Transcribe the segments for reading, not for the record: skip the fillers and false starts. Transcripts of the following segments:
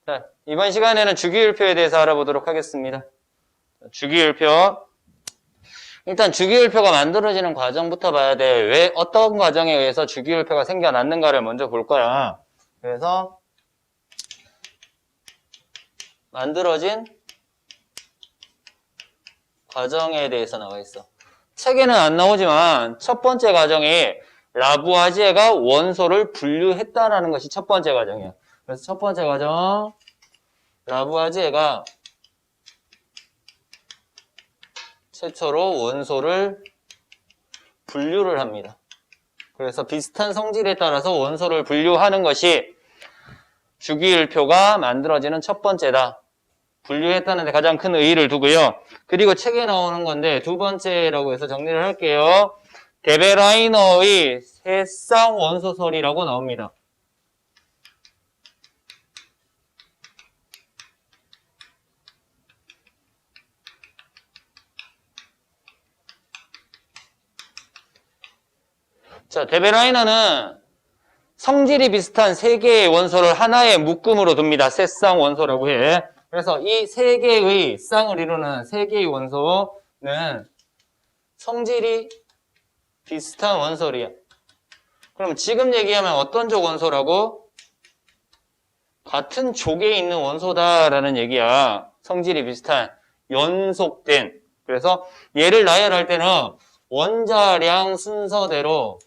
자, 이번 시간에는 주기율표에 대해서 알아보도록 하겠습니다. 주기율표. 일단 주기율표가 만들어지는 과정부터 봐야 돼. 왜, 어떤 과정에 의해서 주기율표가 생겨났는가를 먼저 볼 거야. 그래서 만들어진 과정에 대해서 나와 있어. 책에는 안 나오지만 첫 번째 과정이 라부아지에가 원소를 분류했다라는 것이 첫 번째 과정이야. 그래서 첫 번째 과정, 라부아지에가 최초로 원소를 분류를 합니다. 그래서 비슷한 성질에 따라서 원소를 분류하는 것이 주기율표가 만들어지는 첫 번째다. 분류했다는 데 가장 큰 의의를 두고요. 그리고 책에 나오는 건데 두 번째라고 해서 정리를 할게요. 데베라이너의 세쌍 원소설이라고 나옵니다. 자, 데베라이너는 성질이 비슷한 세 개의 원소를 하나의 묶음으로 둡니다. 세쌍 원소라고 해. 그래서 이 세 개의 쌍을 이루는 세 개의 원소는 성질이 비슷한 원소리야. 그럼 지금 얘기하면 어떤 족 원소라고? 같은 족에 있는 원소다라는 얘기야. 성질이 비슷한, 연속된. 그래서 얘를 나열할 때는 원자량 순서대로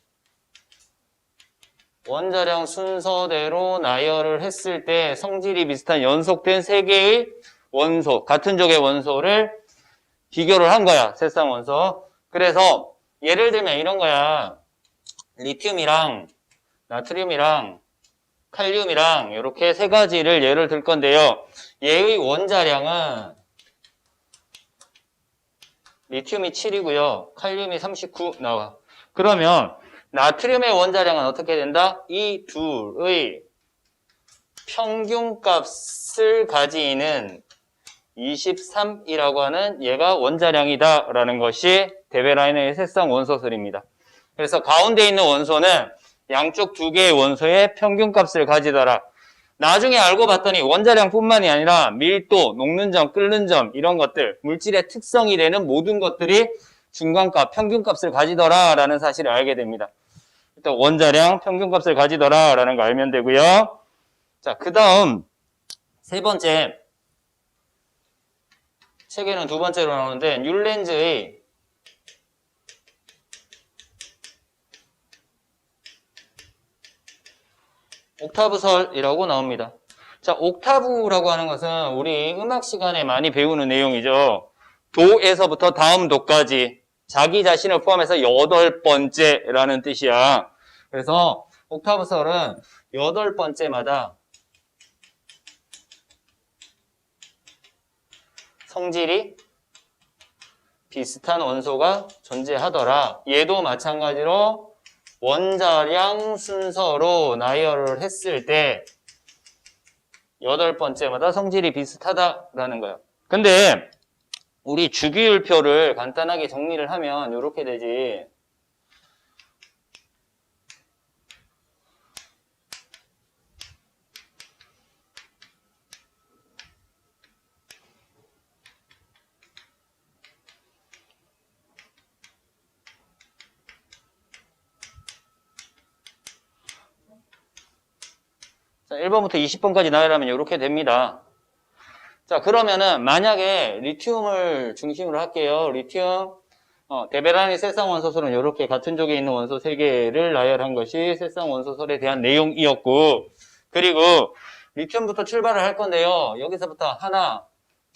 나열을 했을 때 성질이 비슷한 연속된 세 개의 원소, 같은 족의 원소를 비교를 한 거야. 세쌍 원소. 그래서 예를 들면 이런 거야. 리튬이랑 나트륨이랑 칼륨이랑 이렇게 세 가지를 예를 들 건데요. 얘의 원자량은 리튬이 7이고요. 칼륨이 39 나와. 그러면 나트륨의 원자량은 어떻게 된다? 이 둘의 평균값을 가지는 23이라고 하는 얘가 원자량이다라는 것이 데베라이너의 세쌍 원소설입니다. 그래서 가운데 있는 원소는 양쪽 두 개의 원소의 평균값을 가지더라. 나중에 알고 봤더니 원자량뿐만이 아니라 밀도, 녹는 점, 끓는 점 이런 것들, 물질의 특성이 되는 모든 것들이 중간값, 평균값을 가지더라라는 사실을 알게 됩니다. 일단 원자량, 평균값을 가지더라라는 거 알면 되고요. 자, 그 다음 세 번째, 책에는 두 번째로 나오는데 뮬렌즈의 옥타브설이라고 나옵니다. 자, 옥타브라고 하는 것은 우리 음악 시간에 많이 배우는 내용이죠. 도에서부터 다음 도까지 자기 자신을 포함해서 8번째라는 뜻이야. 그래서 옥타브설은 8번째마다 성질이 비슷한 원소가 존재하더라. 얘도 마찬가지로 원자량 순서로 나열을 했을 때 8번째마다 성질이 비슷하다라는 거예요. 근데 우리 주기율표를 간단하게 정리를 하면 이렇게 되지. 자, 1번부터 20번까지 나열하면 이렇게 됩니다. 자, 그러면은 만약에 리튬을 중심으로 할게요. 리튬, 데베라니 세쌍 원소설은 이렇게 같은 족에 있는 원소 3개를 나열한 것이 세쌍 원소설에 대한 내용이었고, 그리고 리튬부터 출발을 할 건데요. 여기서부터 하나,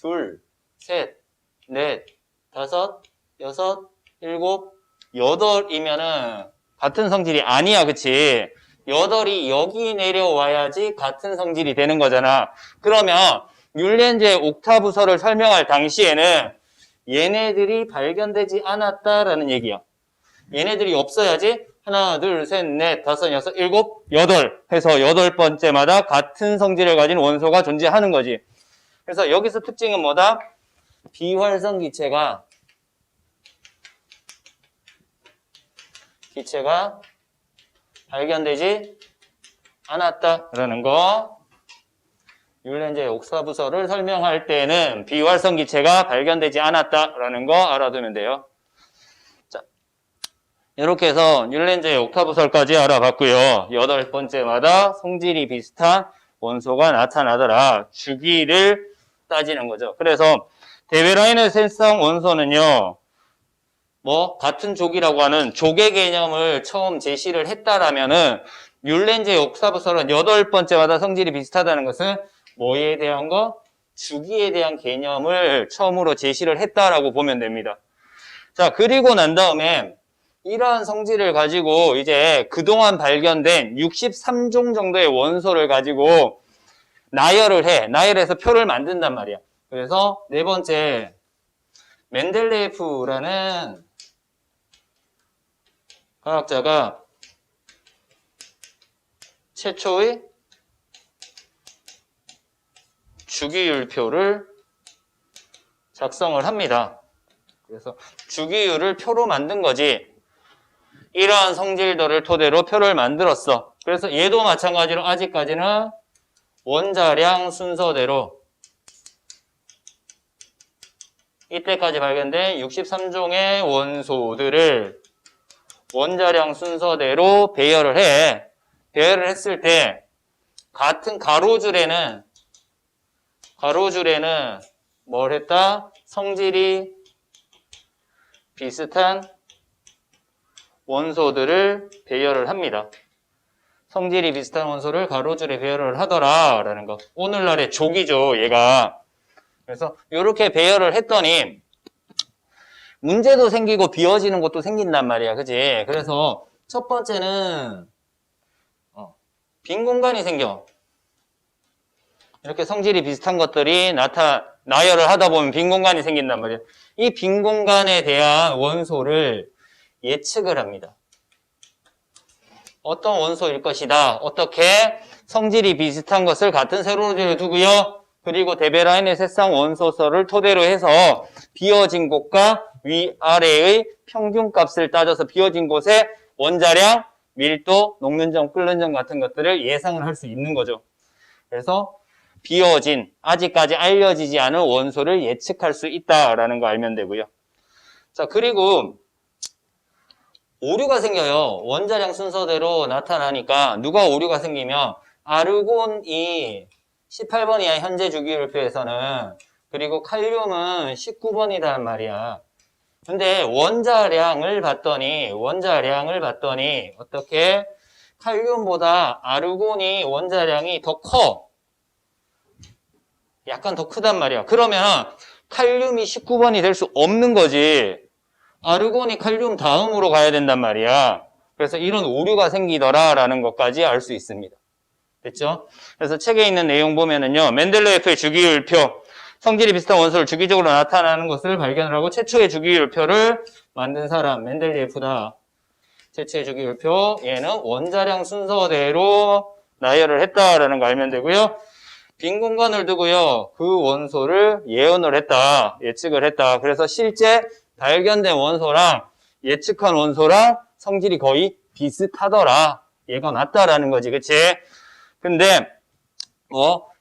둘, 셋, 넷, 다섯, 여섯, 일곱, 여덟이면은 같은 성질이 아니야, 그치? 8이 여기 내려와야지 같은 성질이 되는 거잖아. 그러면 뮬렌즈의 옥타브설을 설명할 당시에는 얘네들이 발견되지 않았다라는 얘기야. 얘네들이 없어야지 하나, 둘, 셋, 넷, 다섯, 여섯, 일곱, 여덟 해서 8번째마다 같은 성질을 가진 원소가 존재하는 거지. 그래서 여기서 특징은 뭐다? 비활성 기체가 발견되지 않았다라는 거. 율렌제 옥사부설을 설명할 때는 비활성 기체가 발견되지 않았다라는 거 알아두면 돼요. 자, 이렇게 해서 율렌제 옥타부설까지 알아봤고요. 8번째마다 성질이 비슷한 원소가 나타나더라. 주기를 따지는 거죠. 그래서 데베라인의 세상 원소는요, 같은 족이라고 하는 족의 개념을 처음 제시를 했다라면은 율렌제 옥사부설은 8번째마다 성질이 비슷하다는 것은 뭐에 대한 거? 주기에 대한 개념을 처음으로 제시를 했다라고 보면 됩니다. 자, 그리고 난 다음에 이러한 성질을 가지고 이제 그동안 발견된 63종 정도의 원소를 가지고 나열을 해. 나열해서 표를 만든단 말이야. 그래서 네 번째, 멘델레예프라는 과학자가 최초의 주기율표를 작성을 합니다. 그래서 주기율을 표로 만든 거지. 이러한 성질들을 토대로 표를 만들었어. 그래서 얘도 마찬가지로 아직까지는 원자량 순서대로 이때까지 발견된 63종의 원소들을 원자량 순서대로 배열을 해. 배열을 했을 때 같은 가로줄에는 뭘 했다? 성질이 비슷한 원소들을 배열을 합니다. 성질이 비슷한 원소를 가로줄에 배열을 하더라라는 거. 오늘날의 족이죠, 얘가. 그래서 이렇게 배열을 했더니 문제도 생기고 비어지는 것도 생긴단 말이야, 그지? 그래서 첫 번째는 빈 공간이 생겨. 이렇게 성질이 비슷한 것들이 나열을 하다 보면 빈 공간이 생긴단 말이에요. 이 빈 공간에 대한 원소를 예측을 합니다. 어떤 원소일 것이다. 어떻게? 성질이 비슷한 것을 같은 세로로 두고요. 그리고 데베라인의 세상 원소설을 토대로 해서 비어진 곳과 위아래의 평균값을 따져서 비어진 곳에 원자량, 밀도, 녹는 점, 끓는 점 같은 것들을 예상을 할 수 있는 거죠. 그래서 비어진, 아직까지 알려지지 않은 원소를 예측할 수 있다라는 거 알면 되고요. 자, 그리고 오류가 생겨요. 원자량 순서대로 나타나니까 누가 오류가 생기면 아르곤이 18번 이하 현재 주기율표에서는, 그리고 칼륨은 19번이란 말이야. 근데 원자량을 봤더니 어떻게 칼륨보다 아르곤이 원자량이 더 커. 약간 더 크단 말이야. 그러면 칼륨이 19번이 될 수 없는 거지. 아르곤이 칼륨 다음으로 가야 된단 말이야. 그래서 이런 오류가 생기더라라는 것까지 알 수 있습니다. 됐죠? 그래서 책에 있는 내용 보면은요, 멘델레예프의 주기율표, 성질이 비슷한 원소를 주기적으로 나타나는 것을 발견을 하고 최초의 주기율표를 만든 사람 멘델레예프다. 최초의 주기율표, 얘는 원자량 순서대로 나열을 했다라는 거 알면 되고요. 빈 공간을 두고요, 그 원소를 예언을 했다, 예측을 했다. 그래서 실제 발견된 원소랑 예측한 원소랑 성질이 거의 비슷하더라. 얘가 맞다라는 거지, 그치? 근데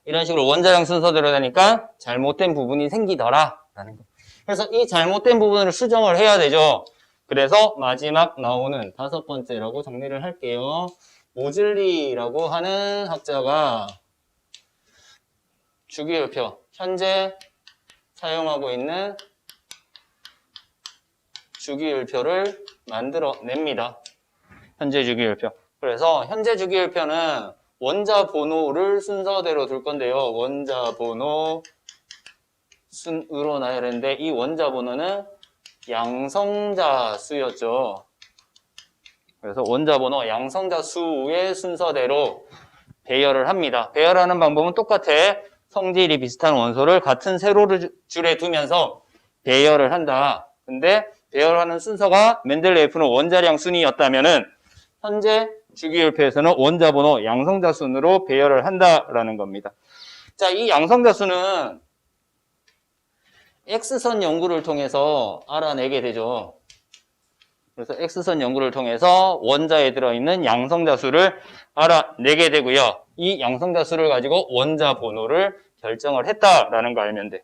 이런 식으로 원자량 순서대로 되니까 잘못된 부분이 생기더라 라는 거. 그래서 이 잘못된 부분을 수정을 해야 되죠. 그래서 마지막 나오는 5번째라고 정리를 할게요. 모즐리라고 하는 학자가 주기율표, 현재 사용하고 있는 주기율표를 만들어냅니다. 현재 주기율표. 그래서 현재 주기율표는 원자 번호를 순서대로 둘 건데요. 원자 번호 순으로 나열했는데 이 원자 번호는 양성자 수였죠. 그래서 원자 번호 양성자 수의 순서대로 배열을 합니다. 배열하는 방법은 똑같아. 성질이 비슷한 원소를 같은 세로줄에 두면서 배열을 한다. 근데 배열하는 순서가 멘델레예프는 원자량 순이었다면은 현재 주기율표에서는 원자 번호 양성자 순으로 배열을 한다라는 겁니다. 자, 이 양성자 수는 X선 연구를 통해서 알아내게 되죠. 그래서 X선 연구를 통해서 원자에 들어있는 양성자 수를 알아내게 되고요. 이 양성자 수를 가지고 원자 번호를 결정을 했다라는 거 알면 돼.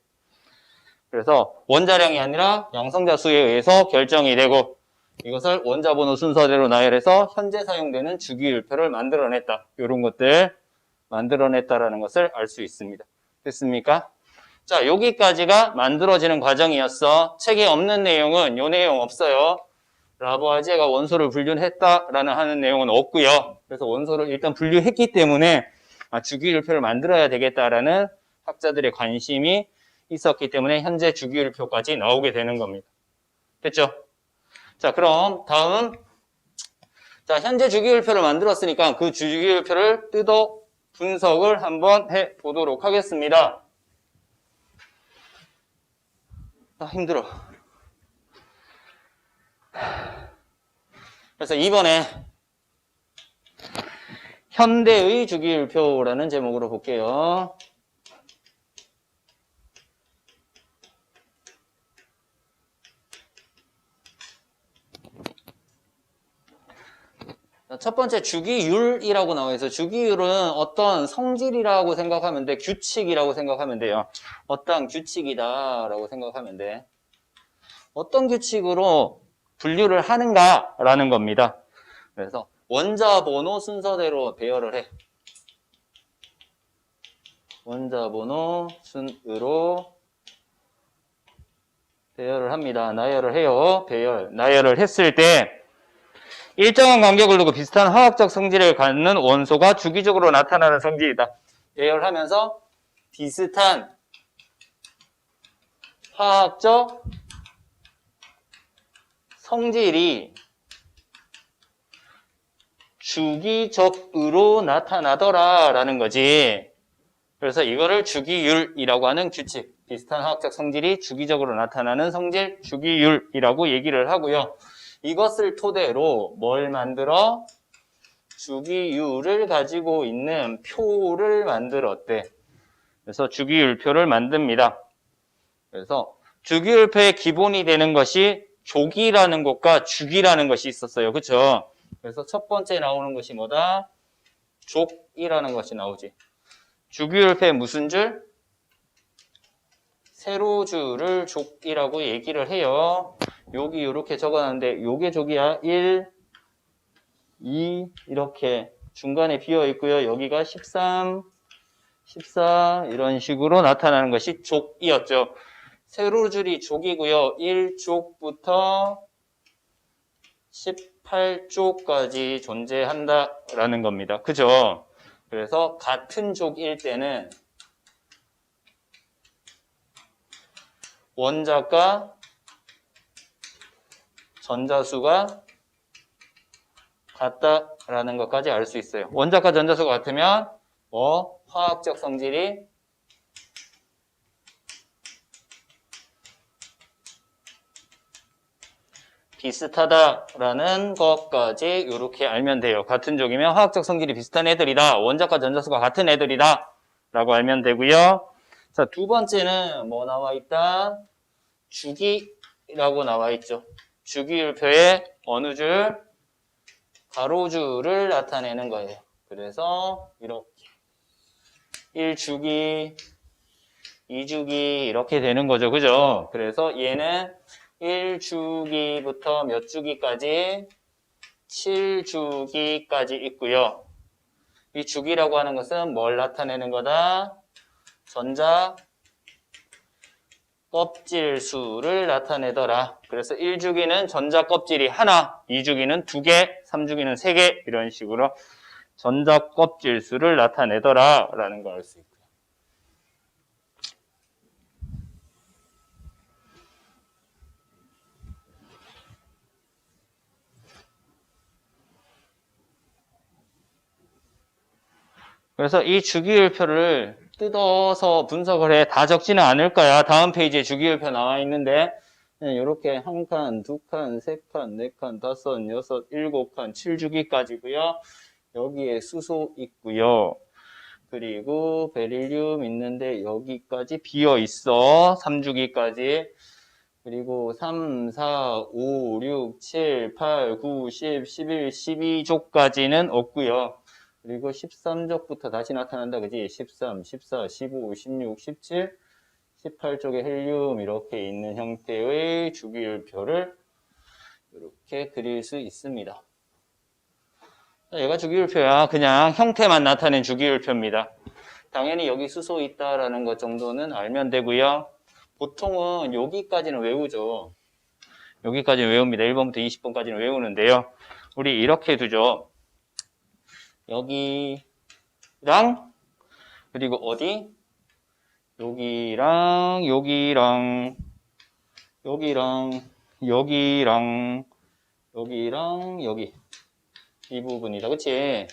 그래서 원자량이 아니라 양성자 수에 의해서 결정이 되고 이것을 원자 번호 순서대로 나열해서 현재 사용되는 주기율표를 만들어냈다. 이런 것들 만들어냈다라는 것을 알 수 있습니다. 됐습니까? 자, 여기까지가 만들어지는 과정이었어. 책에 없는 내용은 요 내용 없어요. 라보아지에가 원소를 분류했다라는 하는 내용은 없고요. 그래서 원소를 일단 분류했기 때문에 주기율표를 만들어야 되겠다라는 학자들의 관심이 있었기 때문에 현재 주기율표까지 나오게 되는 겁니다. 됐죠? 자, 그럼 다음 자, 현재 주기율표를 만들었으니까 그 주기율표를 뜯어 분석을 한번 해 보도록 하겠습니다. 힘들어. 그래서 이번에 현대의 주기율표라는 제목으로 볼게요. 첫 번째 주기율이라고 나와 있어요. 주기율은 어떤 성질이라고 생각하면 돼. 규칙이라고 생각하면 돼요. 어떤 규칙이다라고 생각하면 돼. 어떤 규칙으로 분류를 하는가라는 겁니다. 그래서 원자 번호 순서대로 배열을 해. 원자 번호 순으로 배열을 합니다. 나열을 해요. 나열을 했을 때 일정한 간격을 두고 비슷한 화학적 성질을 갖는 원소가 주기적으로 나타나는 성질이다. 배열하면서 비슷한 화학적 성질이 주기적으로 나타나더라라는 거지. 그래서 이거를 주기율이라고 하는 규칙, 비슷한 화학적 성질이 주기적으로 나타나는 성질, 주기율이라고 얘기를 하고요. 이것을 토대로 뭘 만들어? 주기율을 가지고 있는 표를 만들었대. 그래서 주기율표를 만듭니다. 그래서 주기율표의 기본이 되는 것이 족이라는 것과 주기라는 것이 있었어요. 그렇죠? 그래서 첫 번째 나오는 것이 뭐다? 족이라는 것이 나오지. 주기율표의 무슨 줄? 세로줄을 족이라고 얘기를 해요. 여기 이렇게 적어놨는데 요게 족이야. 1, 2 이렇게 중간에 비어 있고요. 여기가 13, 14 이런 식으로 나타나는 것이 족이었죠. 세로줄이 족이고요. 1족부터 18족까지 존재한다라는 겁니다. 그죠? 그래서 같은 족일 때는 원자과 전자수가 같다라는 것까지 알 수 있어요. 원자과 전자수가 같으면 화학적 성질이 비슷하다라는 것까지 이렇게 알면 돼요. 같은 족이면 화학적 성질이 비슷한 애들이다. 원자과 전자수가 같은 애들이다. 라고 알면 되고요. 자, 두 번째는 뭐 나와 있다? 주기라고 나와 있죠. 주기율표의 어느 줄? 가로줄을 나타내는 거예요. 그래서 이렇게 1주기, 2주기 이렇게 되는 거죠. 그죠? 그래서 얘는 1주기부터 몇 주기까지? 7주기까지 있고요. 이 주기라고 하는 것은 뭘 나타내는 거다? 전자 껍질 수를 나타내더라. 그래서 1주기는 전자 껍질이 하나, 2주기는 2개, 3주기는 3개 이런 식으로 전자 껍질 수를 나타내더라 라는 걸 알 수 있고요. 그래서 이 주기율표를 뜯어서 분석을 해. 다 적지는 않을 거야. 다음 페이지에 주기율표 나와 있는데 이렇게 한 칸, 두 칸, 세 칸, 네 칸, 다섯, 여섯, 일곱 칸, 7주기까지고요. 여기에 수소 있고요. 그리고 베릴륨 있는데 여기까지 비어 있어. 3주기까지. 그리고 3, 4, 5, 6, 7, 8, 9, 10, 11, 12족까지는 없고요. 그리고 13족부터 다시 나타난다, 그지? 13, 14, 15, 16, 17, 18족의 헬륨 이렇게 있는 형태의 주기율표를 이렇게 그릴 수 있습니다. 얘가 주기율표야. 그냥 형태만 나타낸 주기율표입니다. 당연히 여기 수소 있다라는 것 정도는 알면 되고요. 보통은 여기까지는 외우죠. 여기까지는 외웁니다. 1번부터 20번까지는 외우는데요. 우리 이렇게 두죠. 여기랑 그리고 어디? 여기랑 여기랑 여기랑 여기랑 여기랑 여기 이 부분이다. 그치?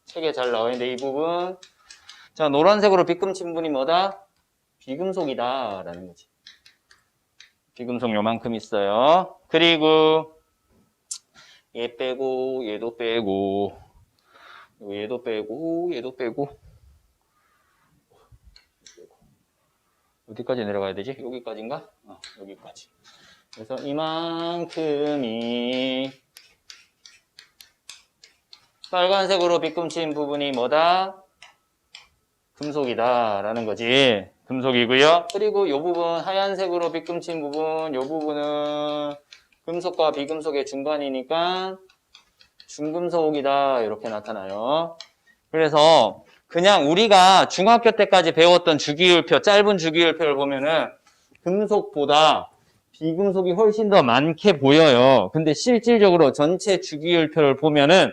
책에 잘 나와 있는데 이 부분. 자, 노란색으로 빗금친 분이 뭐다? 비금속이다 라는 거지. 비금속 요만큼 있어요. 그리고 얘 빼고 얘도 빼고 얘도 빼고 얘도 빼고 어디까지 내려가야 되지? 여기까지인가? 여기까지. 그래서 이만큼이 빨간색으로 빗금친 부분이 뭐다? 금속이다 라는 거지. 금속이고요. 그리고 이 부분 하얀색으로 빗금친 부분, 이 부분은 금속과 비금속의 중간이니까 중금속이다 이렇게 나타나요. 그래서 그냥 우리가 중학교 때까지 배웠던 주기율표, 짧은 주기율표를 보면은 금속보다 비금속이 훨씬 더 많게 보여요. 근데 실질적으로 전체 주기율표를 보면은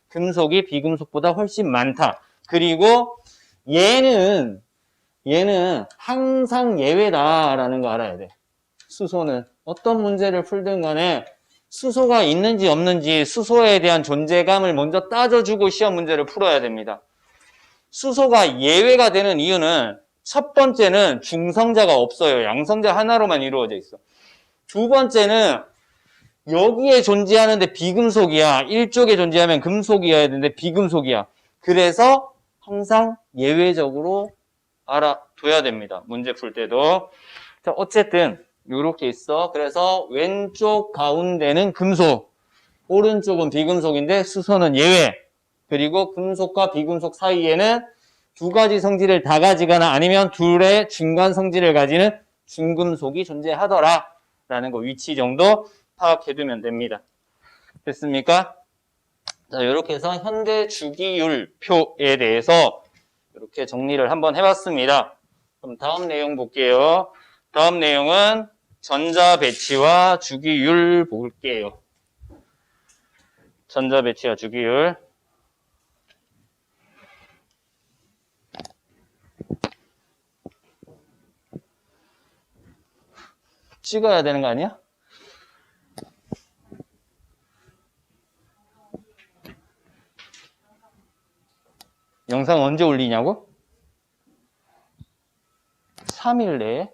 금속이 비금속보다 훨씬 많다. 그리고 얘는 항상 예외다라는 거 알아야 돼. 수소는 어떤 문제를 풀든 간에 수소가 있는지 없는지 수소에 대한 존재감을 먼저 따져주고 시험 문제를 풀어야 됩니다. 수소가 예외가 되는 이유는 첫 번째는 중성자가 없어요. 양성자 하나로만 이루어져 있어. 두 번째는 여기에 존재하는데 비금속이야. 일쪽에 존재하면 금속이어야 되는데 비금속이야. 그래서 항상 예외적으로 알아둬야 됩니다. 문제 풀 때도. 자, 어쨌든 이렇게 있어. 그래서 왼쪽 가운데는 금속, 오른쪽은 비금속인데 수소는 예외. 그리고 금속과 비금속 사이에는 두 가지 성질을 다 가지거나 아니면 둘의 중간 성질을 가지는 중금속이 존재하더라 라는 거 위치 정도 파악해두면 됩니다. 됐습니까? 자, 이렇게 해서 현대 주기율표에 대해서 이렇게 정리를 한번 해봤습니다. 그럼 다음 내용 볼게요. 다음 내용은 전자 배치와 주기율 볼게요. 전자 배치와 주기율. 찍어야 되는 거 아니야? 영상 언제 올리냐고? 3일 내에?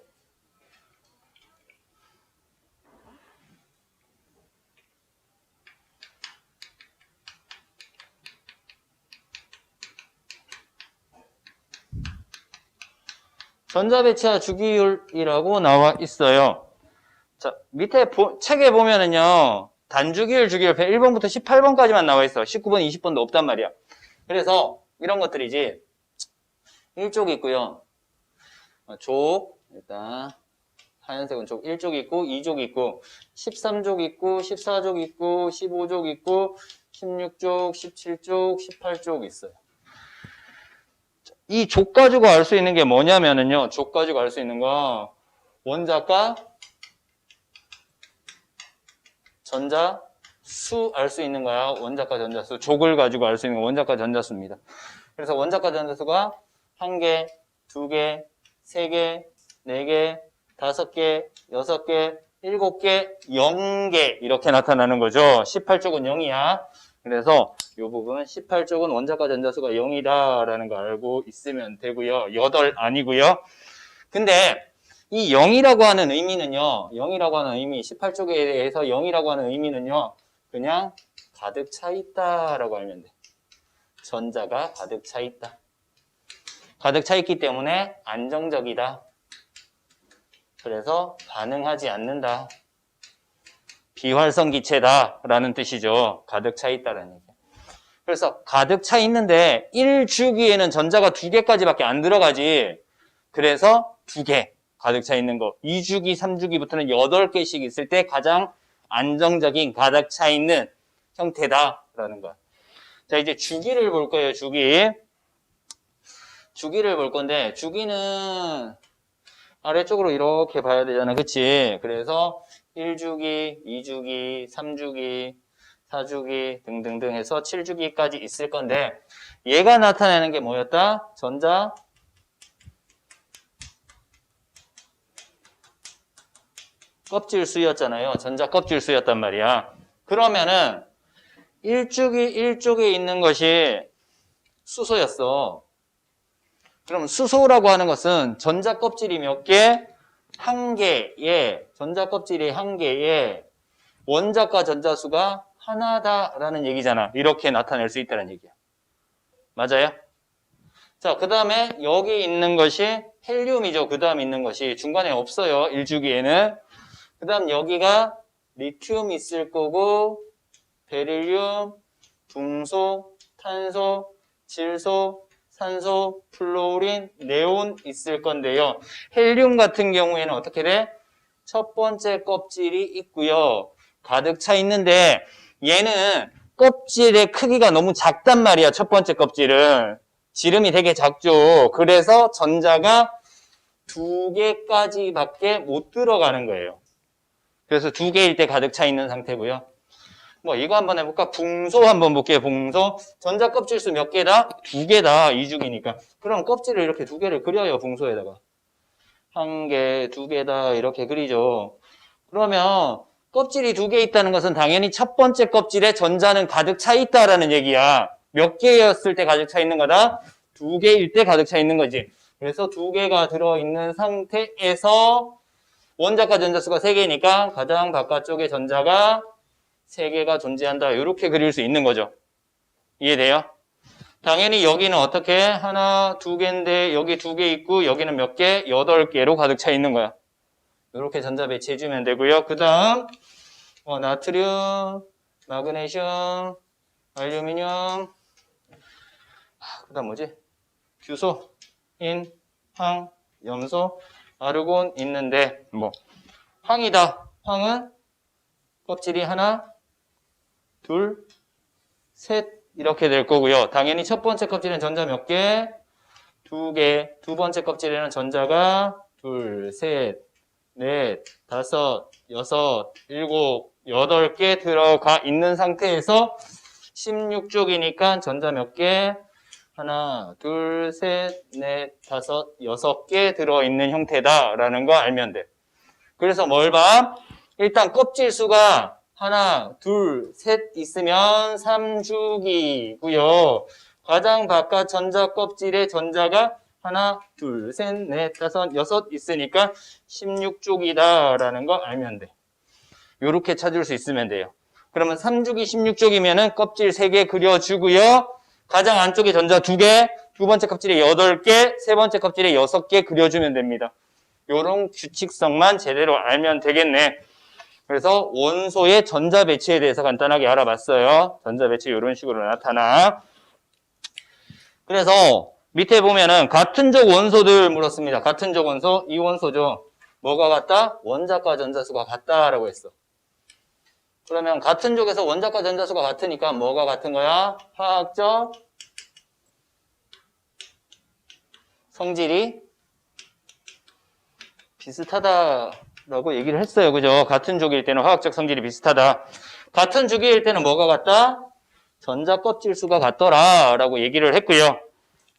전자배치와 주기율이라고 나와 있어요. 자, 밑에 책에 보면은요, 단주기율, 주기율표 1번부터 18번까지만 나와 있어. 19번, 20번도 없단 말이야. 그래서 이런 것들이지. 1쪽 있고요. 족, 일단 하얀색은 족 1족 있고 2족 있고 13족 있고 14족 있고 15족 있고 16족, 17족, 18족 있어요. 이 족 가지고 알 수 있는 게 뭐냐면은요. 족 가지고 알 수 있는 거 원자과 전자수 알 수 있는 거야. 원자과 전자수. 족을 가지고 알 수 있는 거 원자과 전자수입니다. 그래서 원자과 전자수가 1개, 2개, 3개, 4개, 5개, 6개, 7개, 0개 이렇게 나타나는 거죠. 18쪽은 0이야. 그래서 이 부분 18쪽은 원자과 전자수가 0이다라는 거 알고 있으면 되고요. 8 아니고요. 근데 이 0이라고 하는 의미는요. 0이라고 하는 의미, 18쪽에 대해서 0이라고 하는 의미는요. 그냥 가득 차 있다라고 알면 돼. 전자가 가득 차 있다. 가득 차 있기 때문에 안정적이다. 그래서 반응하지 않는다. 비활성 기체다라는 뜻이죠. 가득 차 있다라는 얘기. 그래서 가득 차 있는데 1주기에는 전자가 2개까지밖에 안 들어가지. 그래서 2개 가득 차 있는 거. 2주기, 3주기부터는 8개씩 있을 때 가장 안정적인 가득 차 있는 형태다라는 거야. 자, 이제 주기를 볼 거예요. 주기를 볼 건데 주기는 아래쪽으로 이렇게 봐야 되잖아. 그치? 그래서 1주기, 2주기, 3주기, 4주기 등등등 해서 7주기까지 있을 건데 얘가 나타내는 게 뭐였다? 전자 껍질수였잖아요. 전자 껍질수였단 말이야. 그러면은 1쪽에 있는 것이 수소였어. 그럼 수소라고 하는 것은 전자 껍질이 몇 개? 한 개에, 전자 껍질이 한 개에 원자과 전자수가 하나다라는 얘기잖아. 이렇게 나타낼 수 있다는 얘기야. 맞아요? 자, 그 다음에 여기 있는 것이 헬륨이죠. 그 다음 있는 것이 중간에 없어요. 1주기에는. 그 다음 여기가 리튬 있을 거고 베릴륨, 붕소, 탄소, 질소, 산소, 플로린, 네온 있을 건데요. 헬륨 같은 경우에는 어떻게 돼? 첫 번째 껍질이 있고요. 가득 차 있는데 얘는 껍질의 크기가 너무 작단 말이야. 첫 번째 껍질은. 지름이 되게 작죠. 그래서 전자가 2개까지밖에 못 들어가는 거예요. 그래서 2개일 때 가득 차 있는 상태고요. 뭐 이거 한번 해볼까? 붕소 한번 볼게요. 붕소. 전자 껍질수 몇 개다? 2개다. 2주기니까. 그럼 껍질을 이렇게 2개를 그려요. 붕소에다가. 1개, 2개다 이렇게 그리죠. 그러면 껍질이 2개 있다는 것은 당연히 첫 번째 껍질에 전자는 가득 차 있다라는 얘기야. 몇 개였을 때 가득 차 있는 거다? 2개일 때 가득 차 있는 거지. 그래서 2개가 들어있는 상태에서 원자과 전자수가 3개니까 가장 바깥쪽에 전자가 3개가 존재한다. 이렇게 그릴 수 있는 거죠. 이해돼요? 당연히 여기는 어떻게? 하나, 2개인데 여기 2개 있고 여기는 몇 개? 8개로 가득 차 있는 거야. 이렇게 전자 배치해주면 되고요. 그 다음 나트륨, 마그네슘, 알루미늄, 그 다음 뭐지? 규소, 인, 황, 염소, 아르곤 있는데 뭐 황이다. 황은 껍질이 하나, 둘, 셋 이렇게 될 거고요. 당연히 첫 번째 껍질은 전자 몇 개? 2개. 두 번째 껍질에는 전자가 둘, 셋, 넷, 다섯, 여섯, 일곱, 8개 들어가 있는 상태에서 16쪽이니까 전자 몇 개? 하나, 둘, 셋, 넷, 다섯, 6개 들어있는 형태다라는 거 알면 돼. 그래서 뭘 봐? 일단 껍질 수가 하나, 둘, 셋 있으면 3주기고요. 가장 바깥 전자 껍질에 전자가 하나, 둘, 셋, 넷, 다섯, 6 있으니까 16쪽이다라는 거 알면 돼. 요렇게 찾을 수 있으면 돼요. 그러면 3주기 16쪽이면은 껍질 3개 그려주고요. 가장 안쪽에 전자 2개, 두 번째 껍질에 8개, 세 번째 껍질에 6개 그려주면 됩니다. 요런 규칙성만 제대로 알면 되겠네. 그래서 원소의 전자 배치에 대해서 간단하게 알아봤어요. 전자 배치 이런 식으로 나타나. 그래서 밑에 보면은 같은 족 원소들 물었습니다. 같은 족 원소, 이 원소죠. 뭐가 같다? 원자과 전자수가 같다라고 했어. 그러면 같은 족에서 원자과 전자수가 같으니까 뭐가 같은 거야? 화학적 성질이 비슷하다라고 얘기를 했어요. 그죠? 같은 족일 때는 화학적 성질이 비슷하다. 같은 주기일 때는 뭐가 같다? 전자 껍질 수가 같더라라고 얘기를 했고요.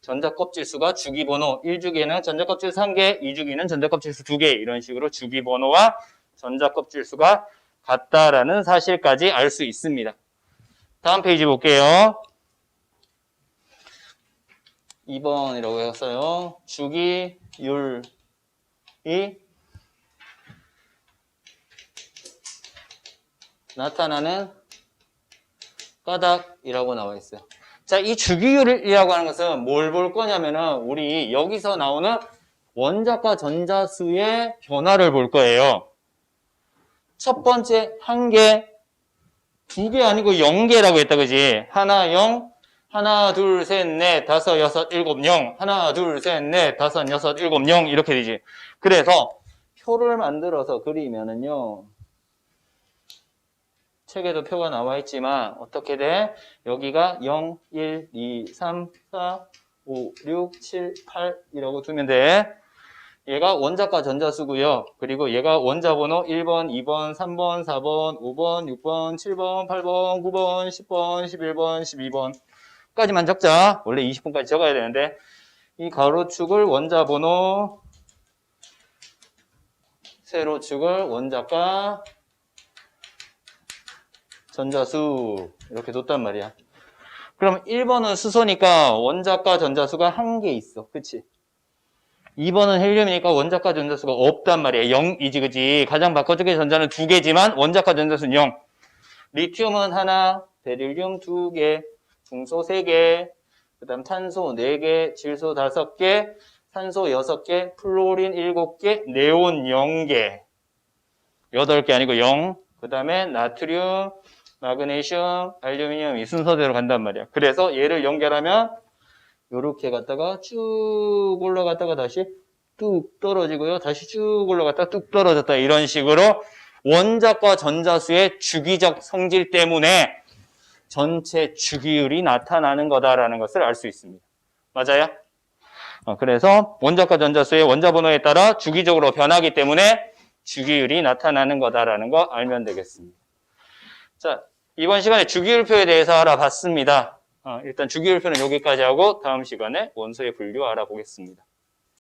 전자 껍질 수가 주기 번호 1주기에는 전자 껍질 3개, 2주기는 전자 껍질 수 2개 이런 식으로 주기 번호와 전자 껍질 수가 같다라는 사실까지 알 수 있습니다. 다음 페이지 볼게요. 2번이라고 했어요. 주기율이 나타나는 까닭이라고 나와 있어요. 자, 이 주기율이라고 하는 것은 뭘 볼 거냐면은 우리 여기서 나오는 원자과 전자수의 변화를 볼 거예요. 첫 번째 한 개, 두 개 아니고 0개라고 했다, 그지? 하나 0, 하나 둘 셋 넷 다섯 여섯 일곱 0, 하나 둘 셋 넷 다섯 여섯 일곱 0 이렇게 되지. 그래서 표를 만들어서 그리면은요. 책에도 표가 나와 있지만 어떻게 돼? 여기가 0, 1, 2, 3, 4, 5, 6, 7, 8 이라고 두면 돼. 얘가 원자과 전자수고요. 그리고 얘가 원자번호 1번, 2번, 3번, 4번, 5번, 6번, 7번, 8번, 9번, 10번, 11번, 12번 까지만 적자. 원래 20번까지 적어야 되는데 이 가로축을 원자번호, 세로축을 원자과 전자수 이렇게 뒀단 말이야. 그럼 1번은 수소니까 원자과 전자수가 한 개 있어. 그치? 2번은 헬륨이니까 원자과 전자수가 없단 말이야. 0이지, 그지? 가장 바깥쪽의 전자는 두 개지만 원자과 전자수는 0. 리튬은 하나, 베릴륨 두 개, 중소 세 개, 그 다음 탄소 네 개, 질소 5개, 산소 6개, 플로린 7개, 네온 0개. 8개 아니고 0. 그 다음에 나트륨, 마그네슘, 알루미늄 이 순서대로 간단 말이야. 그래서 얘를 연결하면 요렇게 갔다가 쭉 올라갔다가 다시 뚝 떨어지고요. 다시 쭉 올라갔다가 뚝 떨어졌다. 이런 식으로 원자과 전자수의 주기적 성질 때문에 전체 주기율이 나타나는 거다라는 것을 알 수 있습니다. 맞아요? 그래서 원자과 전자수의 원자번호에 따라 주기적으로 변하기 때문에 주기율이 나타나는 거다라는 거 알면 되겠습니다. 자, 이번 시간에 주기율표에 대해서 알아봤습니다. 일단 주기율표는 여기까지 하고 다음 시간에 원소의 분류 알아보겠습니다.